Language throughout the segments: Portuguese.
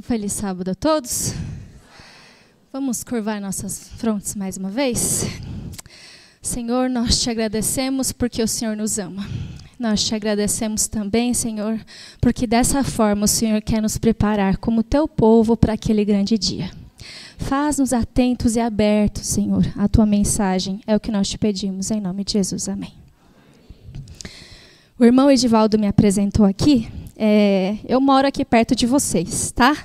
Um feliz sábado a todos. Vamos curvar nossas frontes mais uma vez. Senhor, nós te agradecemos porque o Senhor nos ama. Nós te agradecemos também, Senhor, porque dessa forma o Senhor quer nos preparar como teu povo para aquele grande dia. Faz-nos atentos e abertos, Senhor, à tua mensagem. É o que nós te pedimos, em nome de Jesus. Amém. O irmão Edivaldo me apresentou aqui. Eu moro aqui perto de vocês, tá?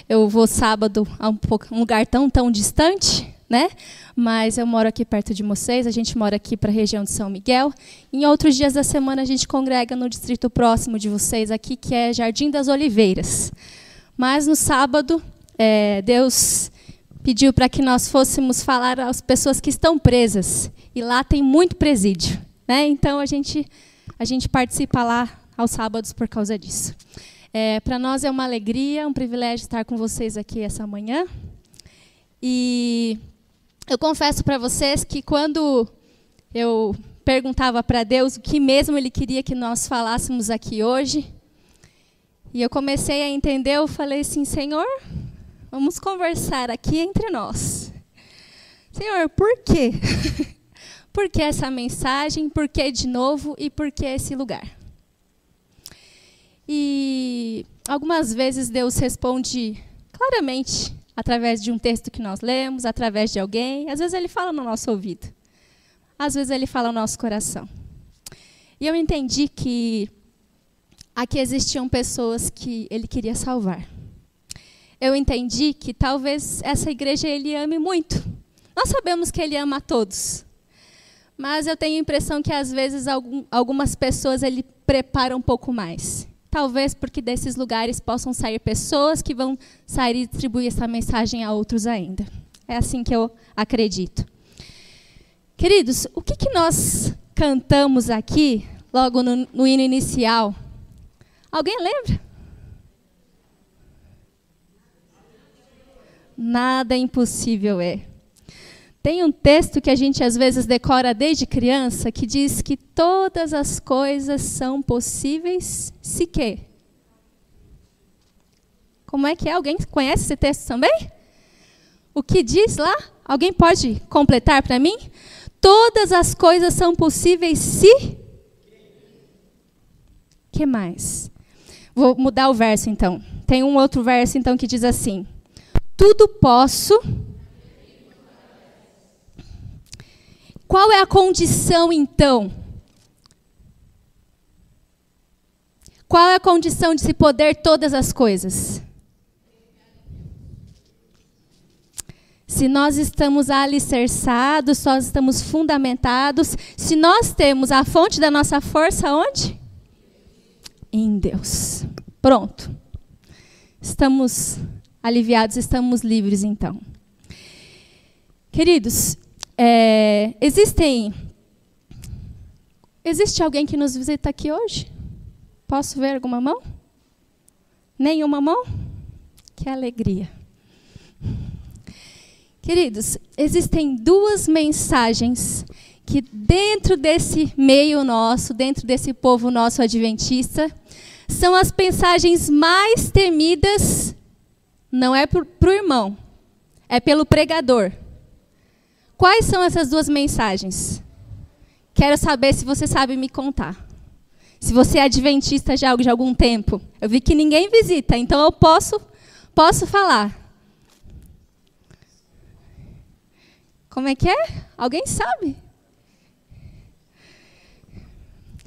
Eu vou sábado a um lugar tão distante, né? Mas eu moro aqui perto de vocês. A gente mora aqui para a região de São Miguel. Em outros dias da semana a gente congrega no distrito próximo de vocês aqui, que é Jardim das Oliveiras. Mas no sábado, Deus pediu para que nós fôssemos falar às pessoas que estão presas. E lá tem muito presídio, né? Então a gente participa lá aos sábados por causa disso. Para nós é uma alegria, um privilégio estar com vocês aqui essa manhã. E eu confesso para vocês que quando eu perguntava para Deus o que mesmo Ele queria que nós falássemos aqui hoje, e eu comecei a entender, eu falei assim, Senhor, vamos conversar aqui entre nós. Senhor, por quê? Por que essa mensagem? Por que de novo? E por que esse lugar? E algumas vezes Deus responde claramente, através de um texto que nós lemos, através de alguém. Às vezes Ele fala no nosso ouvido. Às vezes Ele fala no nosso coração. E eu entendi que aqui existiam pessoas que Ele queria salvar. Eu entendi que talvez essa igreja Ele ame muito. Nós sabemos que Ele ama a todos. Mas eu tenho a impressão que, às vezes, algumas pessoas Ele prepara um pouco mais. Talvez porque desses lugares possam sair pessoas que vão sair e distribuir essa mensagem a outros ainda. É assim que eu acredito. Queridos, o que nós cantamos aqui, logo no hino inicial? Alguém lembra? Nada impossível é. Tem um texto que a gente às vezes decora desde criança que diz que todas as coisas são possíveis se quê? Como é que é? Alguém conhece esse texto também? O que diz lá? Alguém pode completar para mim? Todas as coisas são possíveis se... Que mais? Vou mudar o verso então. Tem um outro verso então que diz assim: tudo posso... Qual é a condição, então? Qual é a condição de se poder todas as coisas? Se nós estamos alicerçados, se nós estamos fundamentados, se nós temos a fonte da nossa força, onde? Em Deus. Pronto. Estamos aliviados, estamos livres, então. Queridos, existe alguém que nos visita aqui hoje? Posso ver alguma mão? Nenhuma mão? Que alegria. Queridos, existem duas mensagens que dentro desse meio nosso, dentro desse povo nosso adventista, são as mensagens mais temidas, não é para o irmão, é pelo pregador. Quais são essas duas mensagens? Quero saber se você sabe me contar. Se você é adventista já de algum tempo. Eu vi que ninguém visita, então eu posso falar. Como é que é? Alguém sabe?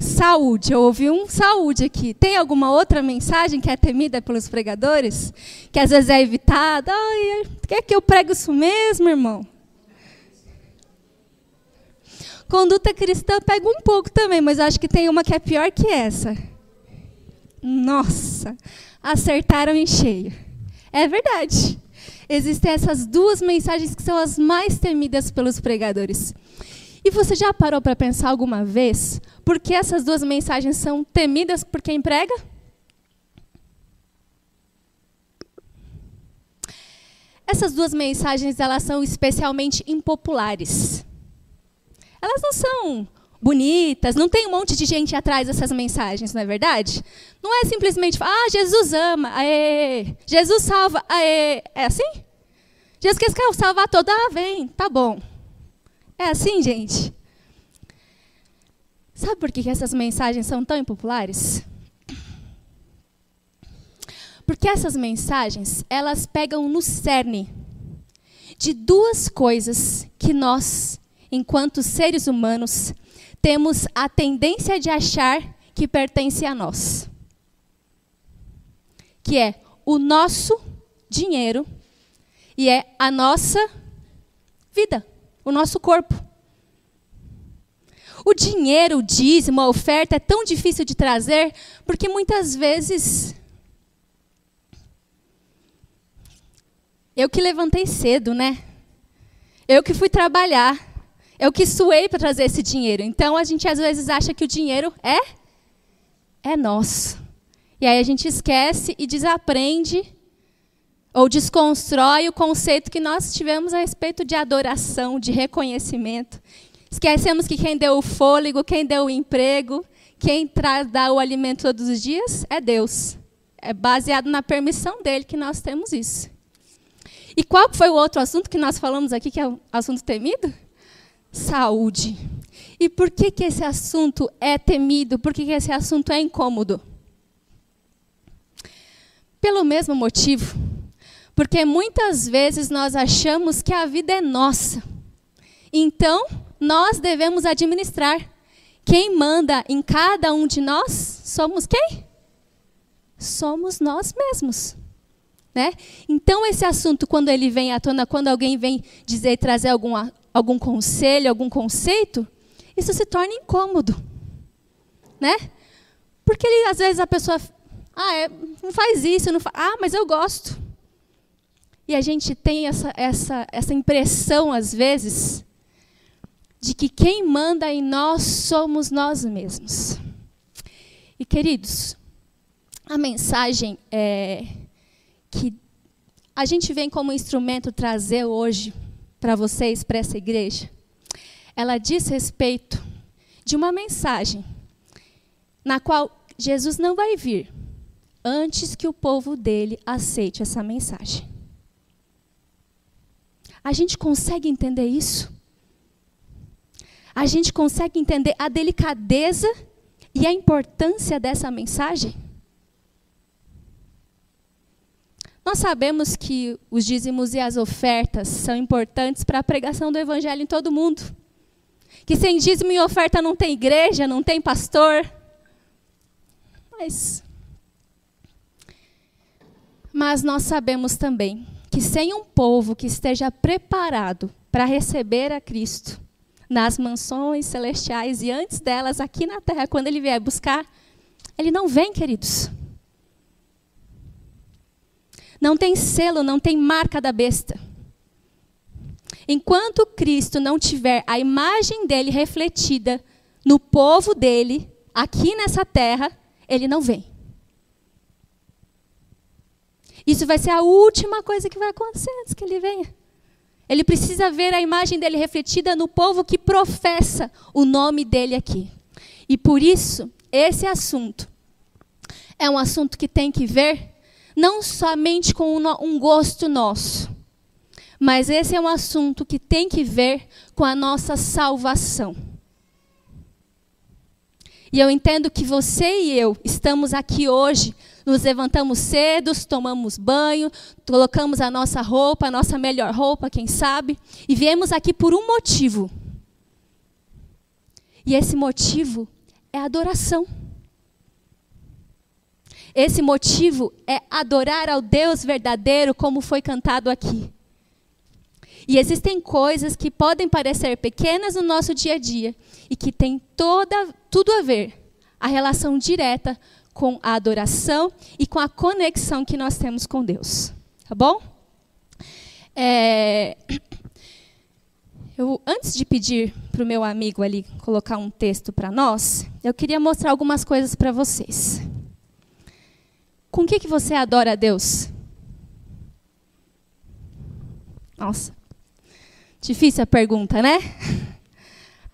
Saúde. Eu ouvi um saúde aqui. Tem alguma outra mensagem que é temida pelos pregadores? Que às vezes é evitada? Ai, quer que eu prego isso mesmo, irmão? Conduta cristã pega um pouco também, mas acho que tem uma que é pior que essa. Nossa, acertaram em cheio. É verdade. Existem essas duas mensagens que são as mais temidas pelos pregadores. E você já parou para pensar alguma vez por que essas duas mensagens são temidas por quem prega? Essas duas mensagens, elas são especialmente impopulares. Elas não são bonitas, não tem um monte de gente atrás dessas mensagens, não é verdade? Não é simplesmente falar, Jesus ama, aê, Jesus salva, aê. É assim? Jesus quer salvar toda, vem, tá bom. É assim, gente? Sabe por que essas mensagens são tão impopulares? Porque essas mensagens, elas pegam no cerne de duas coisas que nós, enquanto seres humanos, temos a tendência de achar que pertence a nós. Que é o nosso dinheiro e é a nossa vida, o nosso corpo. O dinheiro, o dízimo, a oferta é tão difícil de trazer porque muitas vezes eu que levantei cedo, né? Eu que fui trabalhar. Eu que suei para trazer esse dinheiro. Então, a gente às vezes acha que o dinheiro é nosso. E aí a gente esquece e desaprende ou desconstrói o conceito que nós tivemos a respeito de adoração, de reconhecimento. Esquecemos que quem deu o fôlego, quem deu o emprego, quem dá o alimento todos os dias é Deus. É baseado na permissão dele que nós temos isso. E qual foi o outro assunto que nós falamos aqui, que é o assunto temido? Saúde. E por que esse assunto é temido? Por que esse assunto é incômodo? Pelo mesmo motivo. Porque muitas vezes nós achamos que a vida é nossa. Então, nós devemos administrar. Quem manda em cada um de nós somos quem? Somos nós mesmos. Né? Então, esse assunto, quando ele vem à tona, quando alguém vem dizer, trazer algum conselho, algum conceito, isso se torna incômodo. Né? Porque às vezes a pessoa, não faz isso, não faz, mas eu gosto. E a gente tem essa impressão, às vezes, de que quem manda em nós somos nós mesmos. E, queridos, a mensagem que a gente vem como instrumento trazer hoje para vocês, para essa igreja, ela diz respeito de uma mensagem na qual Jesus não vai vir antes que o povo dele aceite essa mensagem. A gente consegue entender isso? A gente consegue entender a delicadeza e a importância dessa mensagem? Nós sabemos que os dízimos e as ofertas são importantes para a pregação do evangelho em todo mundo. Que sem dízimo e oferta não tem igreja, não tem pastor. Mas nós sabemos também que sem um povo que esteja preparado para receber a Cristo nas mansões celestiais e antes delas aqui na terra, quando ele vier buscar, ele não vem, queridos. Não tem selo, não tem marca da besta. Enquanto Cristo não tiver a imagem dele refletida no povo dele, aqui nessa terra, ele não vem. Isso vai ser a última coisa que vai acontecer antes que ele venha. Ele precisa ver a imagem dele refletida no povo que professa o nome dele aqui. E por isso, esse assunto é um assunto que tem que ver não somente com um gosto nosso, mas esse é um assunto que tem que ver com a nossa salvação. E eu entendo que você e eu estamos aqui hoje, nos levantamos cedo, tomamos banho, colocamos a nossa roupa, a nossa melhor roupa, quem sabe, e viemos aqui por um motivo. E esse motivo é adoração. Esse motivo é adorar ao Deus verdadeiro, como foi cantado aqui. E existem coisas que podem parecer pequenas no nosso dia a dia e que têm tudo a ver, a relação direta com a adoração e com a conexão que nós temos com Deus. Tá bom? Antes de pedir para o meu amigo ali colocar um texto para nós, eu queria mostrar algumas coisas para vocês. Com o que você adora a Deus? Nossa, difícil a pergunta, né?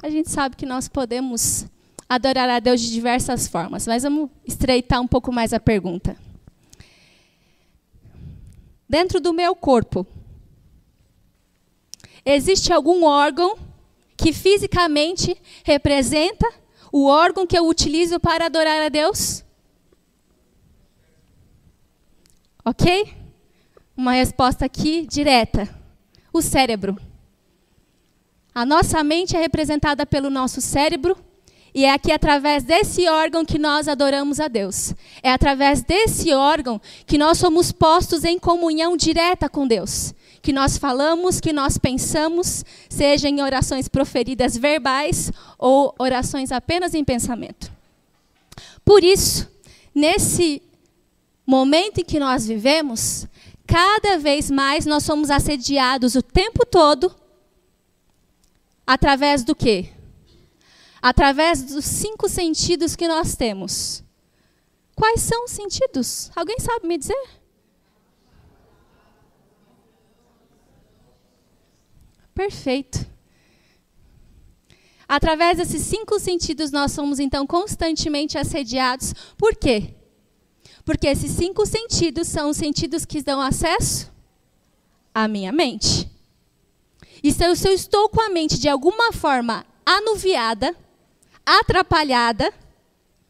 a gente sabe que nós podemos adorar a Deus de diversas formas, mas vamos estreitar um pouco mais a pergunta. Dentro do meu corpo, existe algum órgão que fisicamente representa o órgão que eu utilizo para adorar a Deus? Ok? Uma resposta aqui direta. O cérebro. A nossa mente é representada pelo nosso cérebro e é aqui através desse órgão que nós adoramos a Deus. É através desse órgão que nós somos postos em comunhão direta com Deus. Que nós falamos, que nós pensamos, seja em orações proferidas verbais ou orações apenas em pensamento. Por isso, nesse momento em que nós vivemos, cada vez mais nós somos assediados o tempo todo através do quê? Através dos 5 sentidos que nós temos. Quais são os sentidos? Alguém sabe me dizer? Perfeito. Através desses 5 sentidos, nós somos, então, constantemente assediados. Por quê? Porque esses 5 sentidos são os sentidos que dão acesso à minha mente. E se eu estou com a mente, de alguma forma, anuviada, atrapalhada,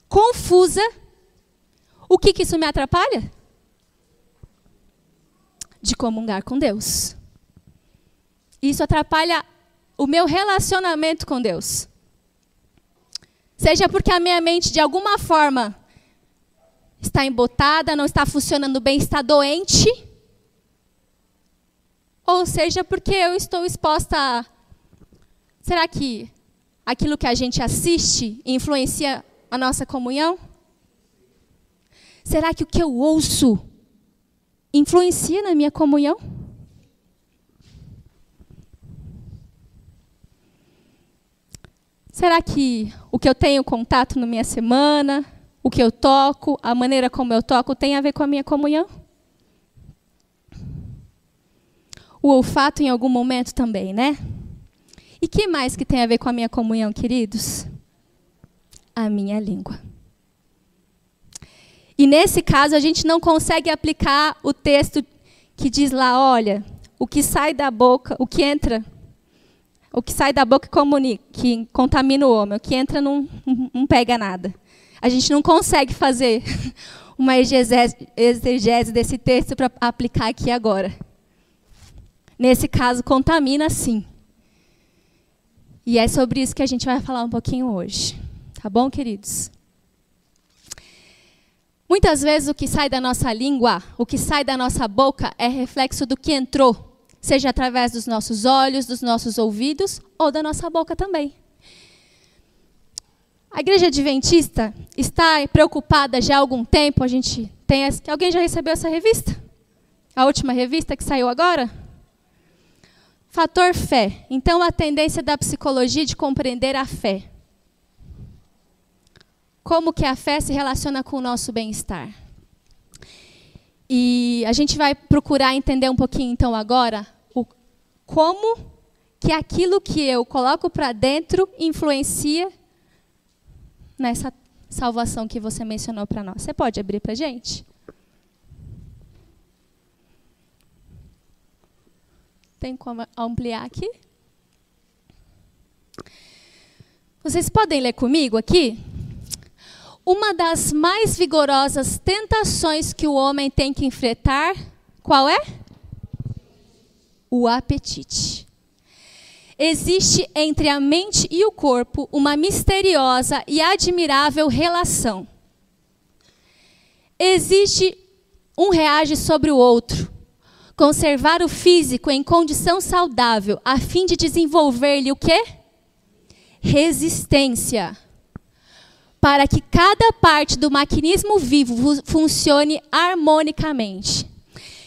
confusa, o que isso me atrapalha? De comungar com Deus. Isso atrapalha o meu relacionamento com Deus. Seja porque a minha mente, de alguma forma, está embotada, não está funcionando bem, está doente. Ou seja, porque eu estou exposta a... Será que aquilo que a gente assiste influencia a nossa comunhão? Será que o que eu ouço influencia na minha comunhão? Será que o que eu tenho contato na minha semana, o que eu toco, a maneira como eu toco, tem a ver com a minha comunhão? O olfato em algum momento também, né? E que mais que tem a ver com a minha comunhão, queridos? A minha língua. E nesse caso, a gente não consegue aplicar o texto que diz lá, olha, o que sai da boca, o que entra... O que sai da boca que contamina o homem. O que entra não pega nada. A gente não consegue fazer uma exegese desse texto para aplicar aqui agora. Nesse caso, contamina sim. E é sobre isso que a gente vai falar um pouquinho hoje. Tá bom, queridos? Muitas vezes o que sai da nossa língua, o que sai da nossa boca é reflexo do que entrou. Seja através dos nossos olhos, dos nossos ouvidos ou da nossa boca também. A Igreja Adventista está preocupada já há algum tempo. Alguém já recebeu essa revista? A última revista que saiu agora? Fator fé. Então, a tendência da psicologia de compreender a fé. Como que a fé se relaciona com o nosso bem-estar. E a gente vai procurar entender um pouquinho, então, agora, como que aquilo que eu coloco para dentro influencia nessa salvação que você mencionou para nós. Você pode abrir para a gente? Tem como ampliar aqui? Vocês podem ler comigo aqui? Uma das mais vigorosas tentações que o homem tem que enfrentar, qual é? O apetite. Existe entre a mente e o corpo uma misteriosa e admirável relação. Existe um reage sobre o outro. Conservar o físico em condição saudável, a fim de desenvolver-lhe o quê? Resistência. Para que cada parte do maquinismo vivo funcione harmonicamente.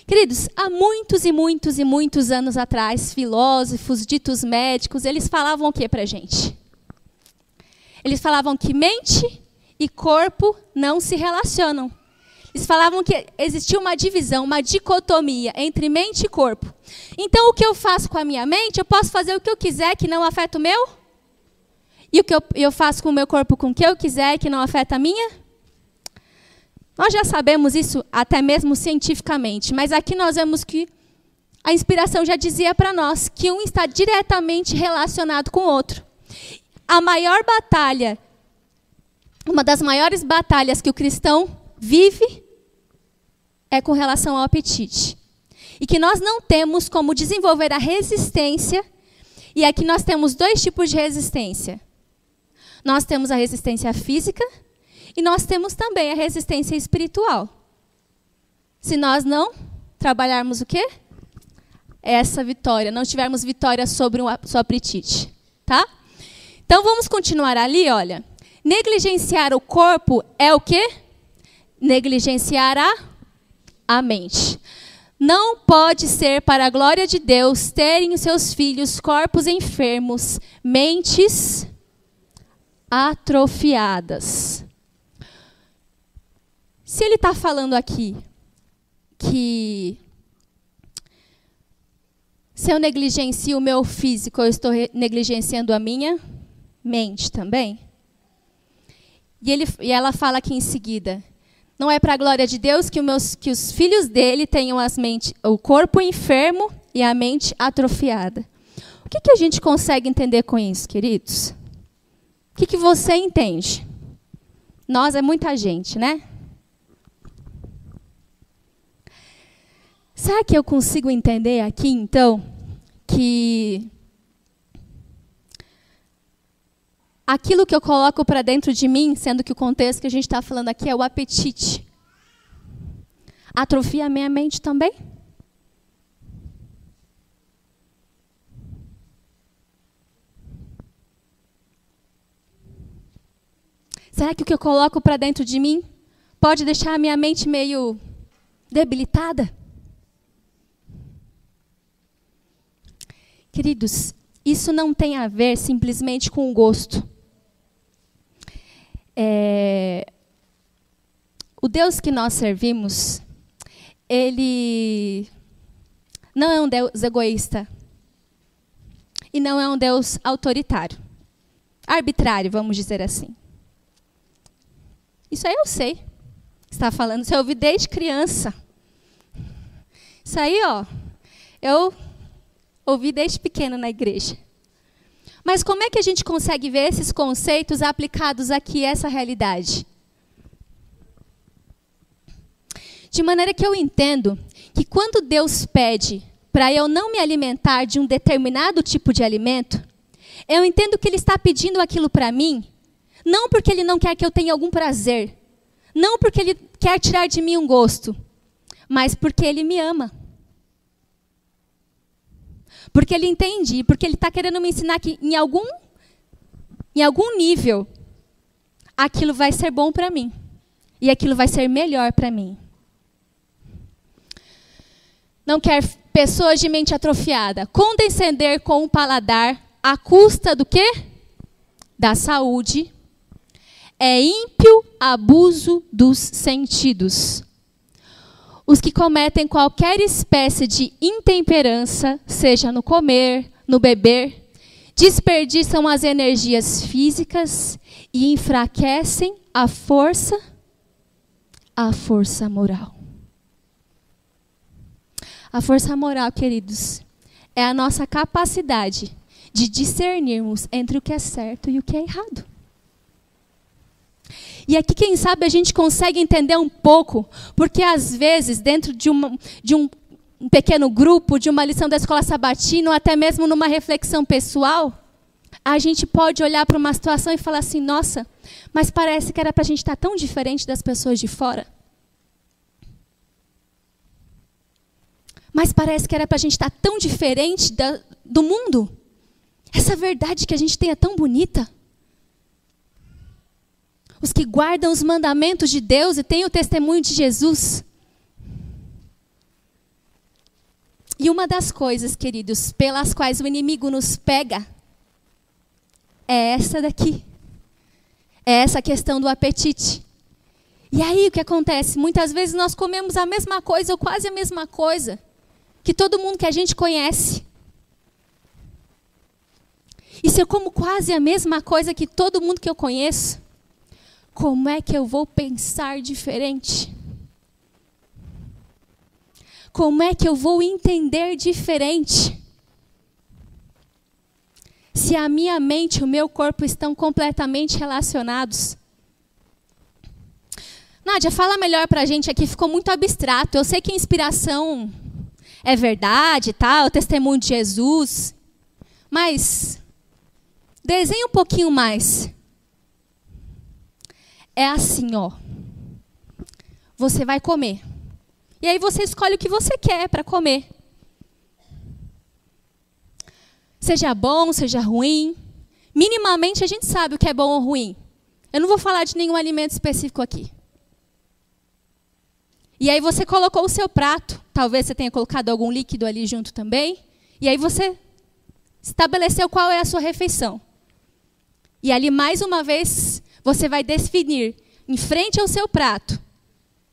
Queridos, há muitos e muitos e muitos anos atrás, filósofos, ditos médicos, eles falavam o que para a gente? Eles falavam que mente e corpo não se relacionam. Eles falavam que existia uma divisão, uma dicotomia entre mente e corpo. Então, o que eu faço com a minha mente, eu posso fazer o que eu quiser que não afeta o meu E o que eu faço com o meu corpo com o que eu quiser e que não afeta a minha? Nós já sabemos isso até mesmo cientificamente, mas aqui nós vemos que a inspiração já dizia para nós que um está diretamente relacionado com o outro. A maior batalha, uma das maiores batalhas que o cristão vive é com relação ao apetite. E que nós não temos como desenvolver a resistência, e aqui nós temos 2 tipos de resistência. Nós temos a resistência física e nós temos também a resistência espiritual. Se nós não trabalharmos o quê? Essa vitória, não tivermos vitória sobre o seu apetite, tá? Então vamos continuar ali, olha. Negligenciar o corpo é o quê? Negligenciar a mente. Não pode ser para a glória de Deus terem os seus filhos corpos enfermos, mentes atrofiadas. Se ele está falando aqui que se eu negligencio o meu físico, eu estou negligenciando a minha mente também. E ela fala aqui em seguida, não é para a glória de Deus que os filhos dele tenham o corpo enfermo e a mente atrofiada. O que a gente consegue entender com isso, queridos? O que você entende? Nós é muita gente, né? Será que eu consigo entender aqui, então, que aquilo que eu coloco para dentro de mim, sendo que o contexto que a gente está falando aqui é o apetite, atrofia a minha mente também? Será que o que eu coloco para dentro de mim pode deixar a minha mente meio debilitada? Queridos, isso não tem a ver simplesmente com o gosto. O Deus que nós servimos, ele não é um Deus egoísta. E não é um Deus autoritário. Arbitrário, vamos dizer assim. Isso aí eu sei. Está falando, isso eu ouvi desde criança. Isso aí, ó, eu ouvi desde pequena na igreja. Mas como é que a gente consegue ver esses conceitos aplicados aqui a essa realidade? De maneira que eu entendo que quando Deus pede para eu não me alimentar de um determinado tipo de alimento, eu entendo que Ele está pedindo aquilo para mim, não porque Ele não quer que eu tenha algum prazer, não porque Ele quer tirar de mim um gosto, mas porque Ele me ama. Porque Ele entende, porque Ele está querendo me ensinar que em algum nível, aquilo vai ser bom para mim. E aquilo vai ser melhor para mim. Não quer pessoas de mente atrofiada. Condescender com o paladar à custa do quê? Da saúde. É ímpio abuso dos sentidos. Os que cometem qualquer espécie de intemperança, seja no comer, no beber, desperdiçam as energias físicas e enfraquecem a força moral. A força moral, queridos, é a nossa capacidade de discernirmos entre o que é certo e o que é errado. E aqui, quem sabe, a gente consegue entender um pouco, porque às vezes, dentro de um pequeno grupo, de uma lição da escola sabatina, ou até mesmo numa reflexão pessoal, a gente pode olhar para uma situação e falar assim, nossa, mas parece que era para a gente estar tão diferente das pessoas de fora. Mas parece que era para a gente estar tão diferente do mundo. Essa verdade que a gente tem é tão bonita. Os que guardam os mandamentos de Deus e têm o testemunho de Jesus. E uma das coisas, queridos, pelas quais o inimigo nos pega, é essa daqui. É essa questão do apetite. E aí o que acontece? Muitas vezes nós comemos a mesma coisa, ou quase a mesma coisa, que todo mundo que a gente conhece. E se eu como quase a mesma coisa que todo mundo que eu conheço, como é que eu vou pensar diferente? Como é que eu vou entender diferente? Se a minha mente e o meu corpo estão completamente relacionados. Nádia, fala melhor pra gente aqui, ficou muito abstrato. Eu sei que inspiração é verdade, tá? O testemunho de Jesus. Mas desenha um pouquinho mais. É assim, ó. Você vai comer. E aí você escolhe o que você quer para comer. Seja bom, seja ruim. Minimamente a gente sabe o que é bom ou ruim. Eu não vou falar de nenhum alimento específico aqui. E aí você colocou o seu prato. Talvez você tenha colocado algum líquido ali junto também. E aí você estabeleceu qual é a sua refeição. E ali, mais uma vez, você vai definir, em frente ao seu prato,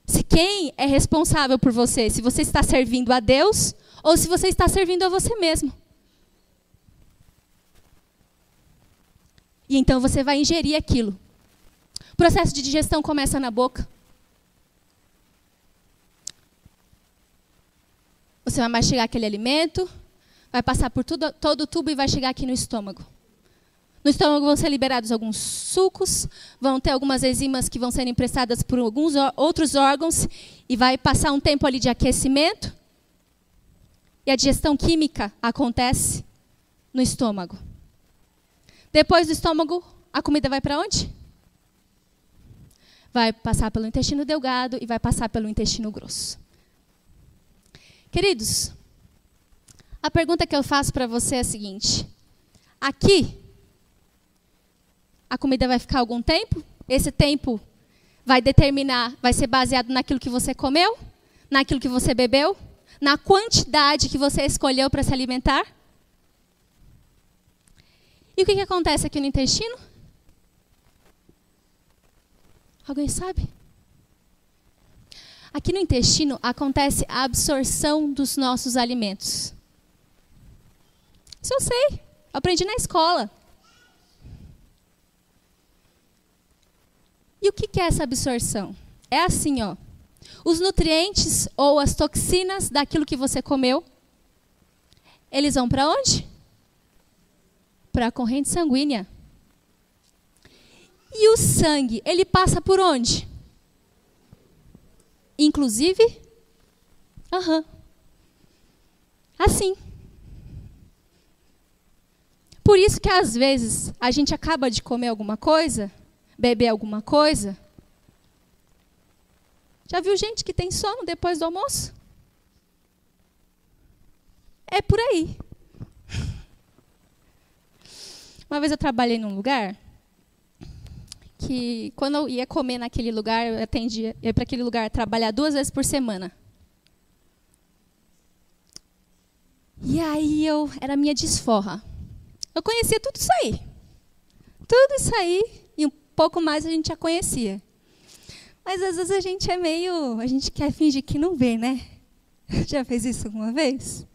se quem é responsável por você, se você está servindo a Deus ou se você está servindo a você mesmo. E então você vai ingerir aquilo. O processo de digestão começa na boca. Você vai mastigar aquele alimento, vai passar por todo o tubo e vai chegar aqui no estômago. No estômago vão ser liberados alguns sucos, vão ter algumas enzimas que vão ser emprestadas por alguns outros órgãos e vai passar um tempo ali de aquecimento. E a digestão química acontece no estômago. Depois do estômago, a comida vai para onde? Vai passar pelo intestino delgado e vai passar pelo intestino grosso. Queridos, a pergunta que eu faço para você é a seguinte. Aqui, a comida vai ficar algum tempo? Esse tempo vai determinar, vai ser baseado naquilo que você comeu? Naquilo que você bebeu? Na quantidade que você escolheu para se alimentar? E o que acontece aqui no intestino? Alguém sabe? Aqui no intestino acontece a absorção dos nossos alimentos. Isso eu sei. Eu aprendi na escola. E o que é essa absorção? É assim, ó. Os nutrientes ou as toxinas daquilo que você comeu, eles vão para onde? Para a corrente sanguínea. E o sangue, ele passa por onde? Inclusive, assim. Por isso que às vezes a gente acaba de comer alguma coisa, beber alguma coisa. Já viu gente que tem sono depois do almoço? É por aí. Uma vez eu trabalhei num lugar que, quando eu ia comer naquele lugar, eu ia para aquele lugar trabalhar 2 vezes por semana. E aí era a minha desforra. Eu conhecia tudo isso aí. Tudo isso aí e um pouco mais a gente já conhecia. Mas às vezes a gente quer fingir que não vê, né? Já fez isso alguma vez?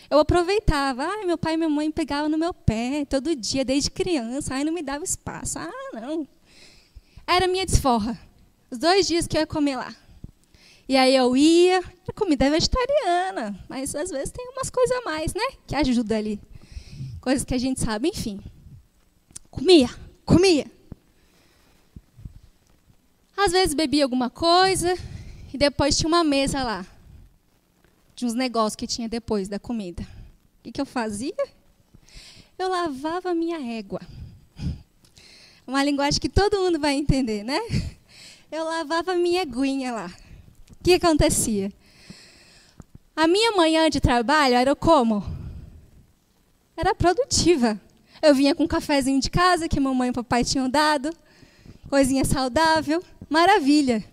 Eu aproveitava. Meu pai e minha mãe pegavam no meu pé todo dia, desde criança. Não me dava espaço. Não. Era a minha desforra. Os 2 dias que eu ia comer lá. E aí eu ia, a comida é vegetariana, mas às vezes tem umas coisas a mais, né? Que ajuda ali. Coisas que a gente sabe, enfim. Comia. Às vezes bebia alguma coisa e depois tinha uma mesa lá. De uns negócios que tinha depois da comida. O que eu fazia? Eu lavava a minha égua. Uma linguagem que todo mundo vai entender, né? Eu lavava a minha eguinha lá. O que acontecia? A minha manhã de trabalho era como? Era produtiva. Eu vinha com um cafezinho de casa que mamãe e papai tinham dado. Coisinha saudável. Maravilha.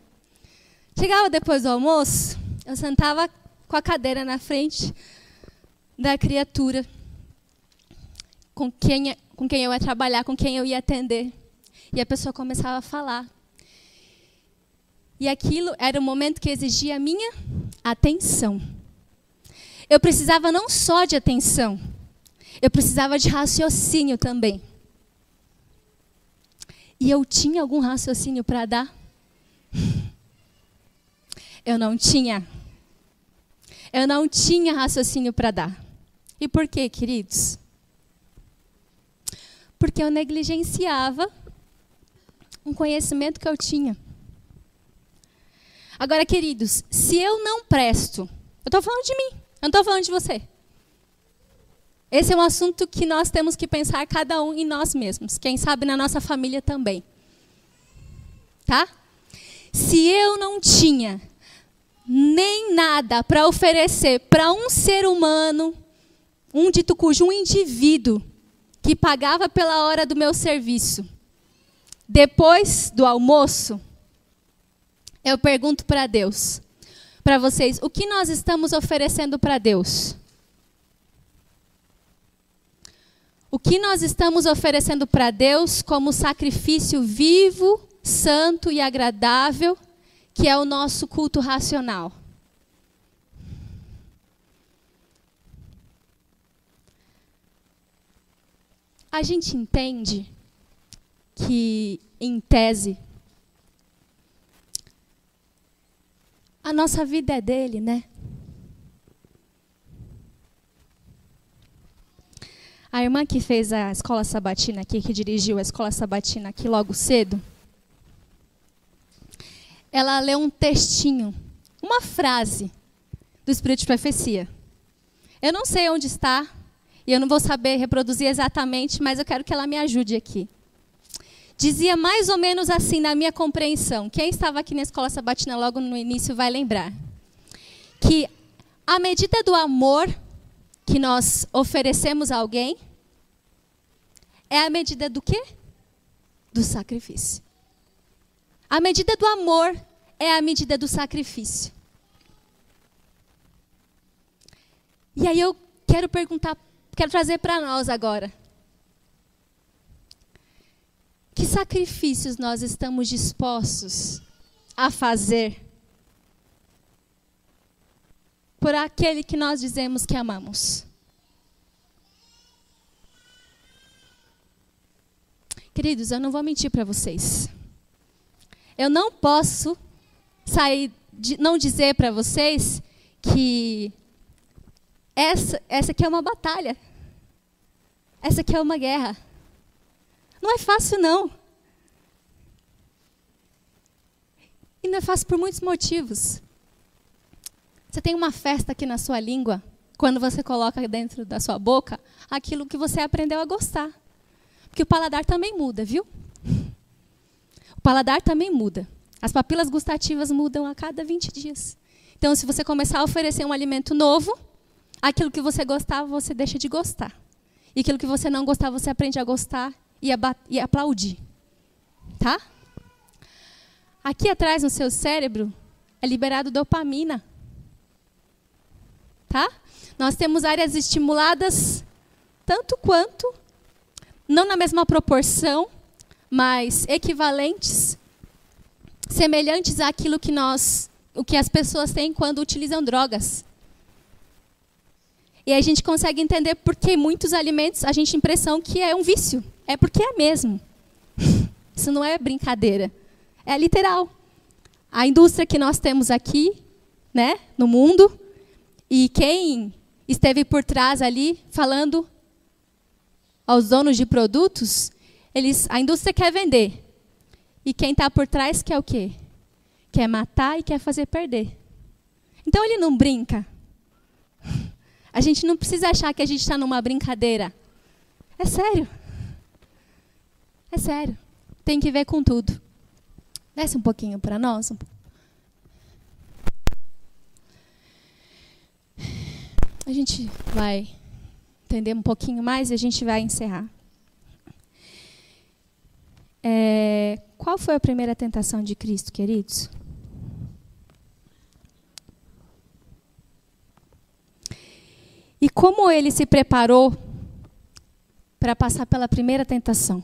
Chegava depois do almoço, eu sentava com a cadeira na frente da criatura com quem eu ia trabalhar, com quem eu ia atender. E a pessoa começava a falar. E aquilo era um momento que exigia a minha atenção. Eu precisava não só de atenção, eu precisava de raciocínio também. E eu tinha algum raciocínio para dar? Eu não tinha. Eu não tinha raciocínio para dar. E por quê, queridos? Porque eu negligenciava um conhecimento que eu tinha. Agora, queridos, se eu não presto, eu estou falando de mim, eu não estou falando de você. Esse é um assunto que nós temos que pensar cada um em nós mesmos. Quem sabe na nossa família também. Tá? Se eu não tinha nem nada para oferecer para um ser humano, um dito cujo um indivíduo que pagava pela hora do meu serviço, depois do almoço, eu pergunto para Deus, para vocês, o que nós estamos oferecendo para Deus? O que nós estamos oferecendo para Deus como sacrifício vivo, santo e agradável, que é o nosso culto racional? A gente entende que, em tese, a nossa vida é dele, né? A irmã que fez a escola sabatina aqui, que dirigiu a escola sabatina aqui logo cedo, ela leu um textinho, uma frase do Espírito de Profecia. Eu não sei onde está, e eu não vou saber reproduzir exatamente, mas eu quero que ela me ajude aqui. Dizia mais ou menos assim, na minha compreensão. Quem estava aqui na escola sabatina logo no início vai lembrar. Que a medida do amor que nós oferecemos a alguém é a medida do quê? Do sacrifício. A medida do amor é a medida do sacrifício. E aí eu quero trazer para nós agora. Que sacrifícios nós estamos dispostos a fazer por aquele que nós dizemos que amamos? Queridos, eu não vou mentir para vocês. Eu não posso não dizer para vocês que essa aqui é uma batalha. Essa aqui é uma guerra. Não é fácil, não. E não é fácil por muitos motivos. Você tem uma festa aqui na sua língua, quando você coloca dentro da sua boca aquilo que você aprendeu a gostar. Porque o paladar também muda, viu? O paladar também muda. As papilas gustativas mudam a cada 20 dias. Então, se você começar a oferecer um alimento novo, aquilo que você gostava, você deixa de gostar. E aquilo que você não gostava, você aprende a gostar e aplaudir. Tá? Aqui atrás no seu cérebro é liberado dopamina. Tá? Nós temos áreas estimuladas tanto quanto, não na mesma proporção, mas equivalentes, semelhantes àquilo que o que as pessoas têm quando utilizam drogas. E aí a gente consegue entender por que muitos alimentos a gente tem a impressão que é um vício. É porque é mesmo. Isso não é brincadeira. É literal. A indústria que nós temos aqui, né, no mundo, e quem esteve por trás ali falando aos donos de produtos, a indústria quer vender. E quem está por trás quer o quê? Quer matar e quer fazer perder. Então ele não brinca. A gente não precisa achar que a gente está numa brincadeira. É sério. É sério. Tem que ver com tudo. Desce um pouquinho para nós. A gente vai entender um pouquinho mais e a gente vai encerrar. Qual foi a primeira tentação de Cristo, queridos? E como ele se preparou para passar pela primeira tentação?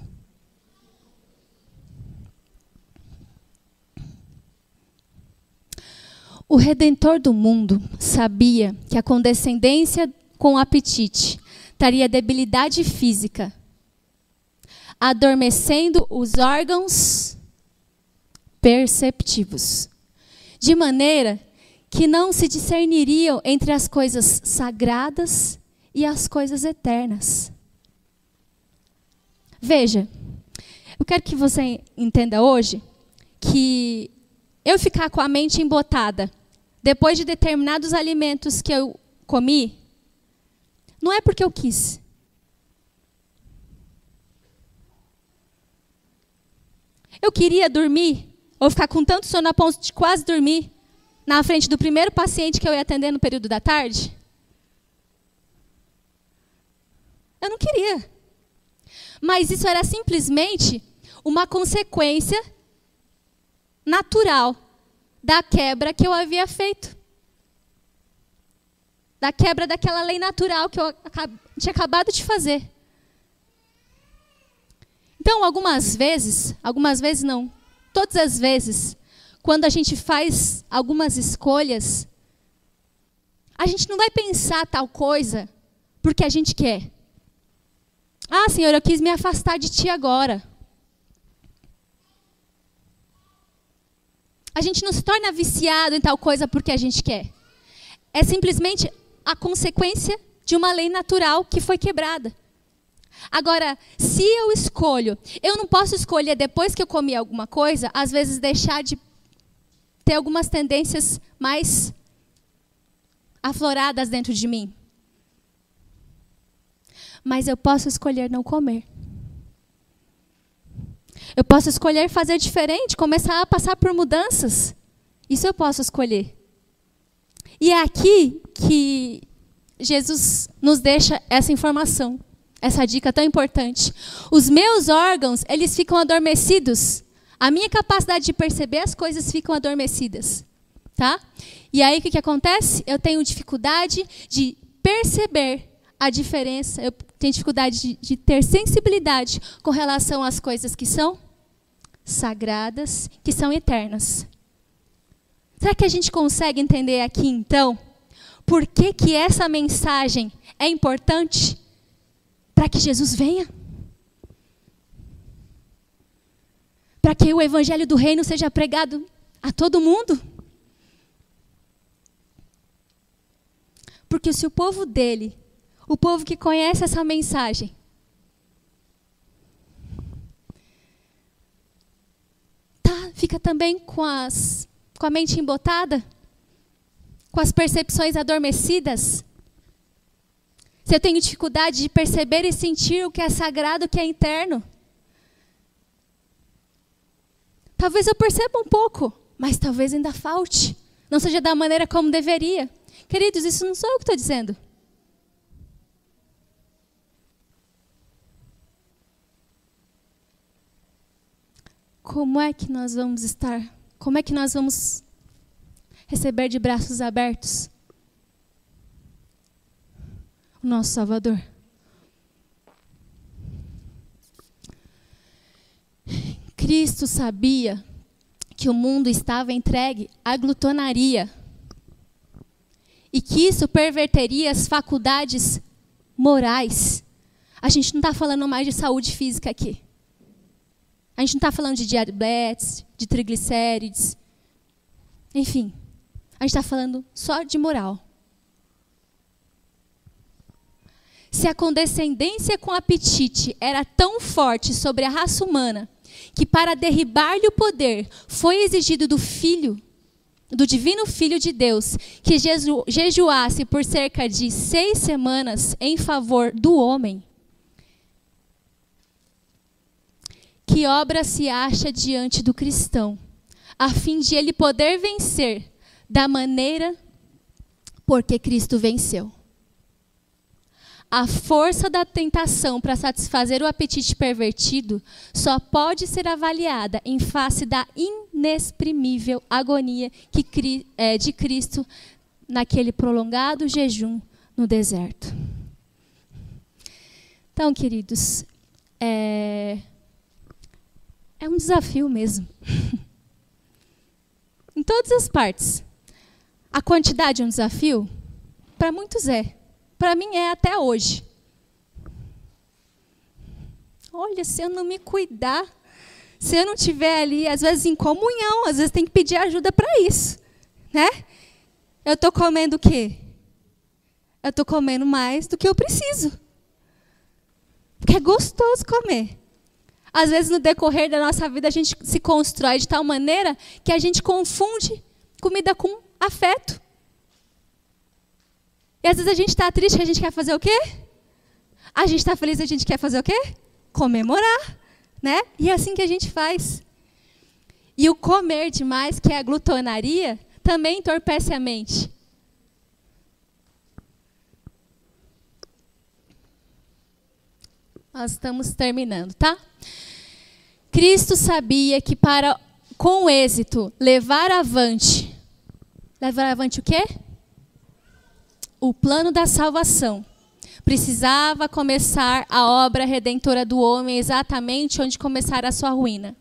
O Redentor do mundo sabia que a condescendência com o apetite traria debilidade física, adormecendo os órgãos perceptivos, de maneira que não se discerniriam entre as coisas sagradas e as coisas eternas. Veja, eu quero que você entenda hoje que eu ficar com a mente embotada depois de determinados alimentos que eu comi, não é porque eu quis. Eu queria dormir, ou ficar com tanto sono a ponto de quase dormir, na frente do primeiro paciente que eu ia atender no período da tarde. Eu não queria. Mas isso era simplesmente uma consequência natural da quebra que eu havia feito. Da quebra daquela lei natural que eu tinha acabado de fazer. Então, algumas vezes não, todas as vezes, quando a gente faz algumas escolhas, a gente não vai pensar tal coisa porque a gente quer. Ah, Senhor, eu quis me afastar de Ti agora. A gente não se torna viciado em tal coisa porque a gente quer. É simplesmente a consequência de uma lei natural que foi quebrada. Agora, se eu escolho, eu não posso escolher depois que eu comi alguma coisa, às vezes deixar de ter algumas tendências mais afloradas dentro de mim. Mas eu posso escolher não comer. Eu posso escolher fazer diferente, começar a passar por mudanças. Isso eu posso escolher. E é aqui que Jesus nos deixa essa informação, essa dica tão importante. Os meus órgãos, eles ficam adormecidos. A minha capacidade de perceber as coisas ficam adormecidas. Tá? E aí o que acontece? Eu tenho dificuldade de perceber a diferença, eu tenho dificuldade de ter sensibilidade com relação às coisas que são sagradas, que são eternas. Será que a gente consegue entender aqui, então, por que que essa mensagem é importante para que Jesus venha? Para que o evangelho do reino seja pregado a todo mundo? Porque se o povo dele, o povo que conhece essa mensagem, fica também com a mente embotada, com as percepções adormecidas. Se eu tenho dificuldade de perceber e sentir o que é sagrado, o que é interno, talvez eu perceba um pouco, mas talvez ainda falte, não seja da maneira como deveria. Queridos, isso não sou eu que estou dizendo. Como é que nós vamos estar? Como é que nós vamos receber de braços abertos o nosso Salvador? Cristo sabia que o mundo estava entregue à glutonaria e que isso perverteria as faculdades morais. A gente não está falando mais de saúde física aqui. A gente não está falando de diabetes, de triglicérides, enfim. A gente está falando só de moral. Se a condescendência com apetite era tão forte sobre a raça humana, que para derribar-lhe o poder foi exigido do divino Filho de Deus, que jejuasse por cerca de 6 semanas em favor do homem, que obra se acha diante do cristão, a fim de ele poder vencer da maneira porque Cristo venceu. A força da tentação para satisfazer o apetite pervertido só pode ser avaliada em face da inexprimível agonia de Cristo naquele prolongado jejum no deserto. Então, queridos, é um desafio mesmo. Em todas as partes. A quantidade é um desafio? Para muitos é. Para mim é até hoje. olha, se eu não me cuidar, se eu não estiver ali, às vezes em comunhão, às vezes tem que pedir ajuda para isso, né? Eu estou comendo o quê? Eu estou comendo mais do que eu preciso. Porque é gostoso comer. Às vezes, no decorrer da nossa vida, a gente se constrói de tal maneira que a gente confunde comida com afeto. E às vezes a gente está triste, a gente quer fazer o quê? A gente está feliz, a gente quer fazer o quê? Comemorar, né? E é assim que a gente faz. E o comer demais, que é a glutonaria, também entorpece a mente. Nós estamos terminando, tá? Cristo sabia que para, com êxito, levar avante o quê? O plano da salvação. Precisava começar a obra redentora do homem exatamente onde começara a sua ruína.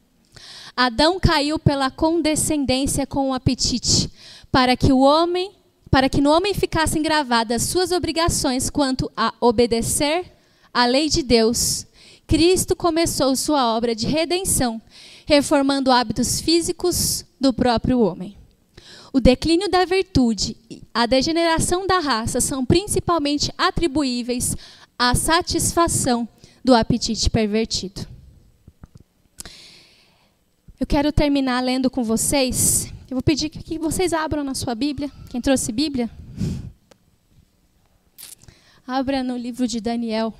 Adão caiu pela condescendência com o apetite, para que no homem ficassem gravadas suas obrigações quanto a obedecer à lei de Deus. Cristo começou sua obra de redenção, reformando hábitos físicos do próprio homem. O declínio da virtude e a degeneração da raça são principalmente atribuíveis à satisfação do apetite pervertido. Eu quero terminar lendo com vocês. Eu vou pedir que vocês abram na sua Bíblia. Quem trouxe Bíblia? Abra no livro de Daniel,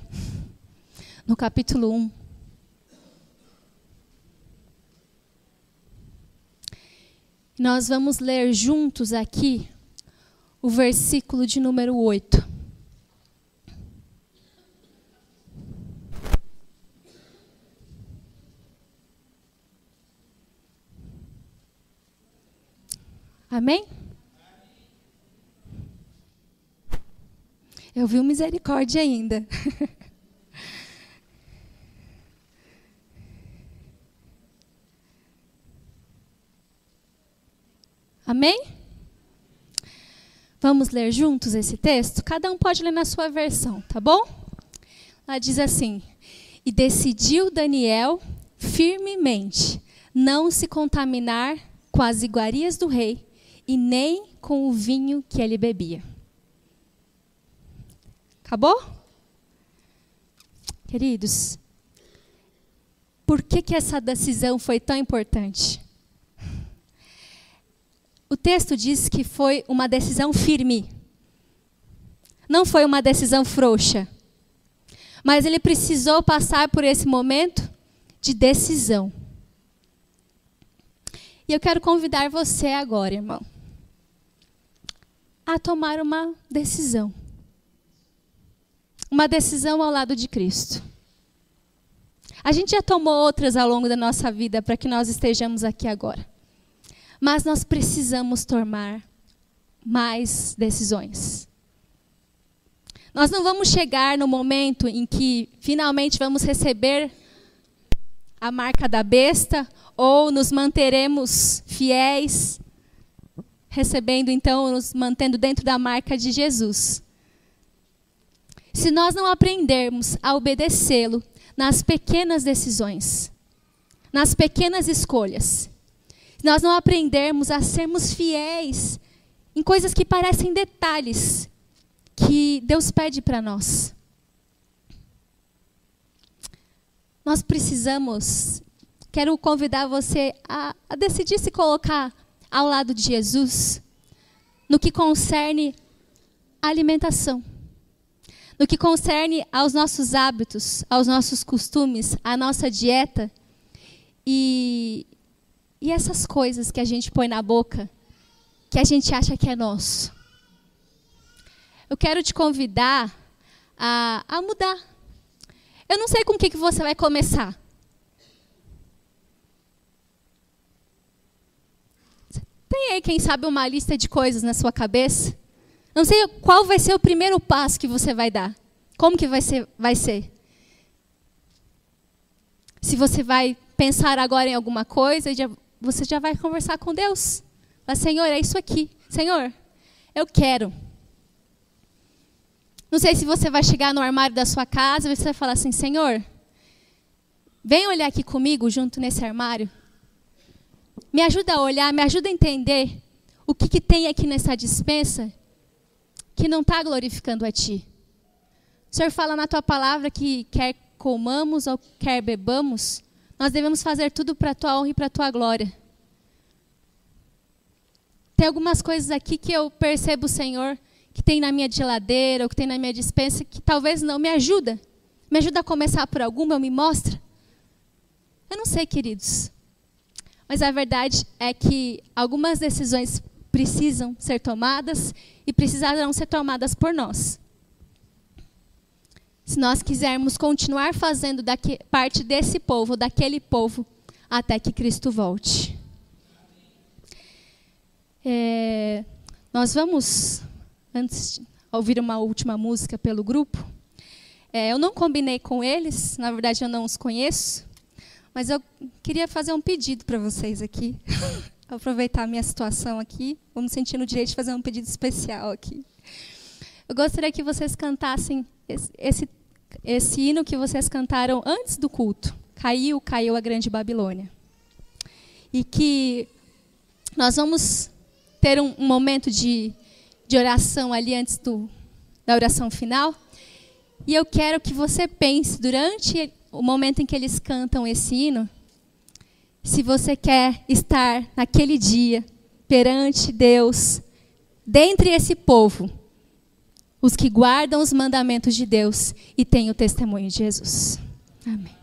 no capítulo 1. Nós vamos ler juntos aqui o versículo de número 8. Amém? Eu vi misericórdia ainda. Amém? Vamos ler juntos esse texto? Cada um pode ler na sua versão, tá bom? Ela diz assim: e decidiu Daniel firmemente não se contaminar com as iguarias do rei e nem com o vinho que ele bebia. Acabou? Queridos, por que essa decisão foi tão importante? O texto diz que foi uma decisão firme. Não foi uma decisão frouxa. Mas ele precisou passar por esse momento de decisão. E eu quero convidar você agora, irmão, a tomar uma decisão. Uma decisão ao lado de Cristo. A gente já tomou outras ao longo da nossa vida para que nós estejamos aqui agora. Mas nós precisamos tomar mais decisões. Nós não vamos chegar no momento em que finalmente vamos receber a marca da besta ou nos manteremos fiéis, recebendo então, nos mantendo dentro da marca de Jesus. Se nós não aprendermos a obedecê-lo nas pequenas decisões, nas pequenas escolhas, se nós não aprendermos a sermos fiéis em coisas que parecem detalhes que Deus pede para nós, nós precisamos, quero convidar você a decidir se colocar ao lado de Jesus no que concerne a alimentação, no que concerne aos nossos hábitos, aos nossos costumes, à nossa dieta e essas coisas que a gente põe na boca, que a gente acha que é nosso. Eu quero te convidar a mudar. Eu não sei com o que você vai começar. Tem aí, quem sabe, uma lista de coisas na sua cabeça? Não sei qual vai ser o primeiro passo que você vai dar. Como que vai ser? Se você vai pensar agora em alguma coisa, você já vai conversar com Deus. Fala, Senhor, é isso aqui. Senhor, eu quero. Não sei se você vai chegar no armário da sua casa e você vai falar assim, Senhor, Vem olhar aqui comigo, junto nesse armário. Me ajuda a olhar, me ajuda a entender o que tem aqui nessa despensa que não está glorificando a Ti. O Senhor fala na Tua palavra que quer comamos ou quer bebamos, nós devemos fazer tudo para a Tua honra e para a Tua glória. Tem algumas coisas aqui que eu percebo, Senhor, que tem na minha geladeira ou que tem na minha despensa que talvez não me ajuda. Me ajuda a começar por alguma, me mostra? Eu não sei, queridos. Mas a verdade é que algumas decisões precisam ser tomadas e precisarão ser tomadas por nós. Se nós quisermos continuar fazendo parte desse povo, daquele povo, até que Cristo volte. Nós vamos, antes, ouvir uma última música pelo grupo. Eu não combinei com eles, na verdade eu não os conheço, mas eu queria fazer um pedido para vocês aqui. Aproveitar a minha situação aqui, vou me sentir no direito de fazer um pedido especial aqui. Eu gostaria que vocês cantassem esse hino que vocês cantaram antes do culto. Caiu, caiu a grande Babilônia. E que nós vamos ter um momento de oração ali antes da oração final. E eu quero que você pense, durante o momento em que eles cantam esse hino, se você quer estar naquele dia, perante Deus, dentre esse povo, os que guardam os mandamentos de Deus e têm o testemunho de Jesus. Amém.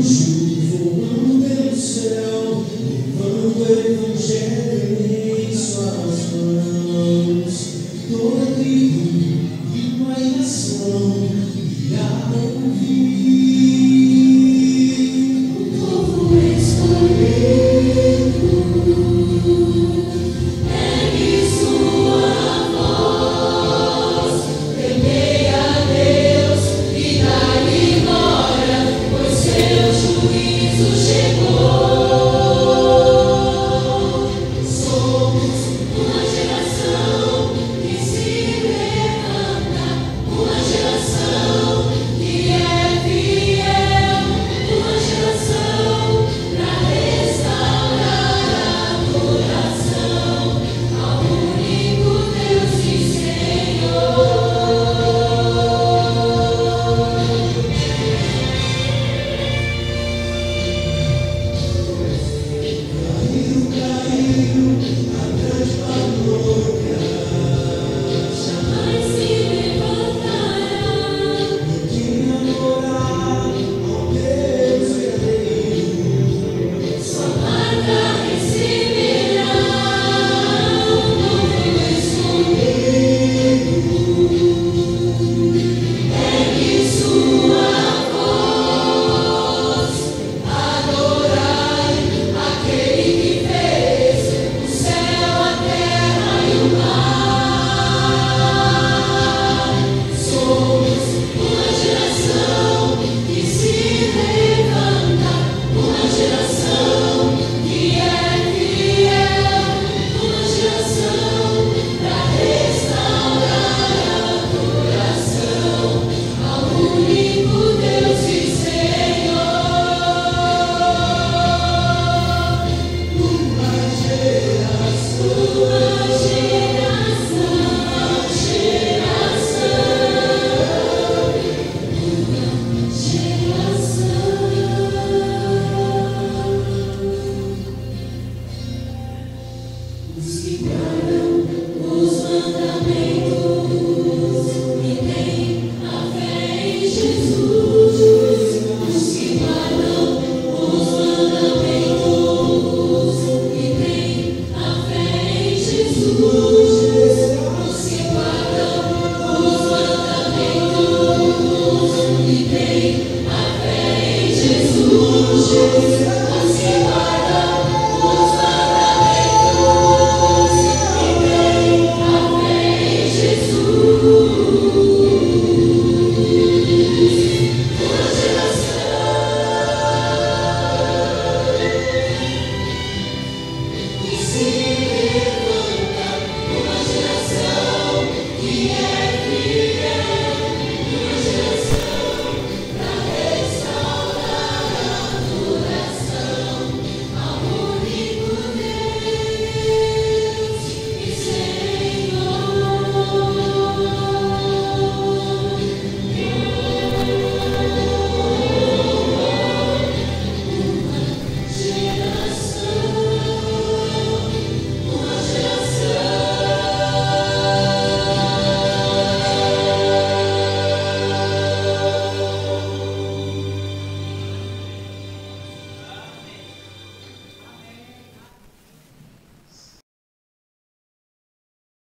You Jesus.